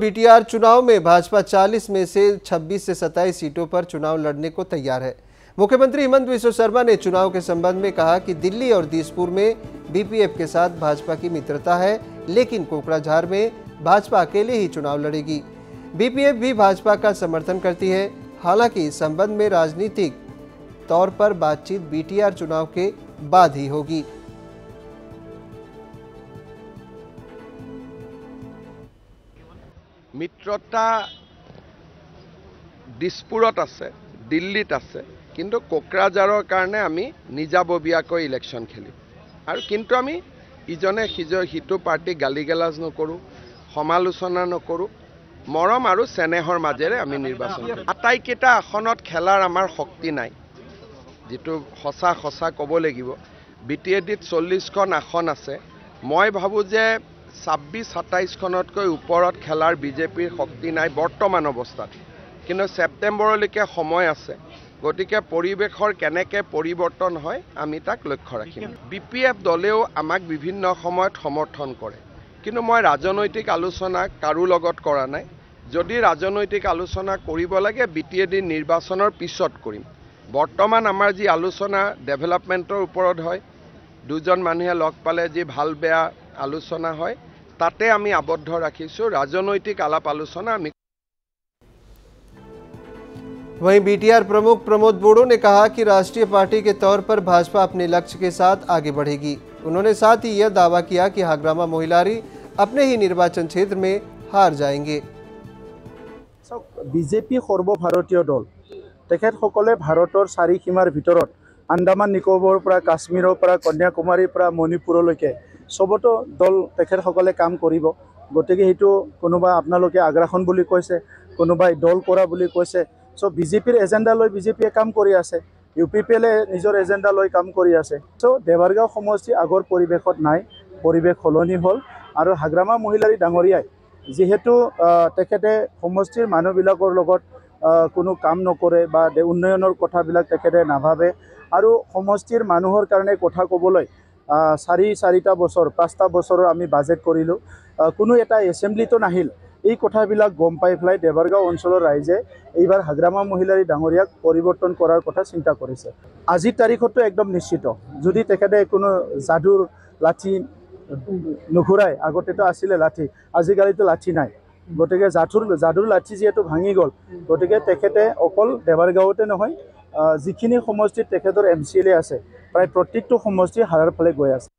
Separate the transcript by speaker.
Speaker 1: BTR चुनाव में भाजपा 40 में से 26 से 27 सीटों पर चुनाव लड़ने को तैयार है। मुख्यमंत्री हिमंत बिस्वा शर्मा ने चुनाव के संबंध में कहा कि दिल्ली और दिसपुर में बीपीएफ के साथ भाजपा की मित्रता है, लेकिन कोकराझार में भाजपा अकेले ही चुनाव लड़ेगी। बीपीएफ भी भाजपा का समर्थन करती है। हालांकि इस संबंध में राजनीतिक तौर पर बातचीत बीटीआर चुनाव के बाद ही होगी।
Speaker 2: मित्रता दिसपुरत आछे, दिल्लीत आछे, किन्तु कोकराझाৰৰ কাৰণে আমি নিজাববীয়াকৈ ইলেকশ্যন খেলিম আৰু কিন্তু আমি ইজনে সিটো পাৰ্টি গালিগালাজ নকৰোঁ, সমালোচনা নকৰোঁ, মৰম আৰু চেনেহৰ মাজেৰে আমি নিৰ্বাচন কৰিম। আটাইকেইটা আসনত খেলাৰ আমাৰ শক্তি নাই, যেটো সঁচা ক'ব লাগিব। বিটিএডিত 40খন আসন আছে। মই ভাবোঁ যে 26-27খনতকৈ ওপৰত খেলাৰ বিজেপিৰ শক্তি নাই বৰ্তমান অৱস্থাত, কিন্তু ছেপ্টেম্বৰলৈকে সময় আছে। গতিকে পৰিৱেশৰ কেনেকৈ পৰিৱৰ্তন হয় আমি তাক লক্ষ্য ৰাখিম। বিপিএফ দলেও আমাক বিভিন্ন সময়ত সমৰ্থন কৰে, কিন্তু মই ৰাজনৈতিক আলোচনা কাৰো লগত কৰা নাই। যদি ৰাজনৈতিক আলোচনা কৰিব লাগে বিটিএডি নিৰ্বাচনৰ পিছত কৰিম। বৰ্তমান আমাৰ যি আলোচনা ডেভেলপমেণ্টৰ ওপৰত হয়, দুজন মানুহে লগ পালে যি ভাল বেয়া आलोचना है ताते आमी आबद्ध राखिछु। राजनैतिक आलाप आलोचना आमी।
Speaker 1: वहीं बीटीआर प्रमुख प्रमोद बोड़ो ने कहा कि राष्ट्रीय पार्टी के तौर पर भाजपा अपने लक्ष्य के साथ आगे बढ़ेगी। उन्होंने साथ ही यह दावा किया कि हाग्रामा महिलारी अपने ही निर्वाचन क्षेत्र में हार जाएंगे।
Speaker 3: बीजेपी सर्वभारतीय दल तेखेतসকলে भारतर चारिसीमार भितरत आंदामान निकोबर পৰা काश्मीर পৰা कन्याकुमारी পৰা मणिपुरলৈকে सबतो दल तेखेतসকলে काम करिब। गतिके हेतु कोनोबा आपनालोके आग्रासन बुली কৈছে, कोनोबाई दल কৰা बुली কৈছে। सो बीजेपीर एजेंडा লৈ बीजेपीए काम কৰি আছে, यूपीपीएले নিজৰ एजेंडा লৈ काम কৰি আছে। सो देवारगाঁও समष्टि আগৰ পৰিৱেশত নাই, পৰিৱেশ সলনি হ'ল আৰু হাগ্ৰামা মহিলাৰী ডাঙৰীয়াই যেহেতু তেখেতে সমষ্টিৰ মানুহবিলাকৰ লগত কোনো কাম নকৰে বা উন্নয়নৰ কথাবিলাক তেখেতে নাভাবে আৰু সমষ্টিৰ মানুহৰ কাৰণে কথা ক'বলৈ চাৰিটা বছৰ 5টা বছৰৰ আমি বাজেট কৰিলোঁ, কোনো এটা এছেম্বলিটো নাহিল। এই কথাবিলাক গম পাই পেলাই দেৱাৰগাঁও অঞ্চলৰ ৰাইজে এইবাৰ হাগ্ৰামা মহিলাৰী ডাঙৰীয়াক পৰিৱৰ্তন কৰাৰ কথা চিন্তা কৰিছে। আজিৰ তাৰিখতো একদম নিশ্চিত, যদি তেখেতে কোনো যাদুৰ লাঠি নুঘূৰাই, আগতেতো আছিলে লাঠি, আজিকালিতো লাঠি নাই। গতিকে যাদুৰ লাঠি যিহেতু ভাঙি গ'ল, গতিকে তেখেতে অকল দেৱাৰগাঁৱতে নহয় যিখিনি সমষ্টিত তেখেতৰ MCLA আছে প্ৰায় প্ৰত্যেকটো সমষ্টি হাৰাৰ ফালে গৈ আছে।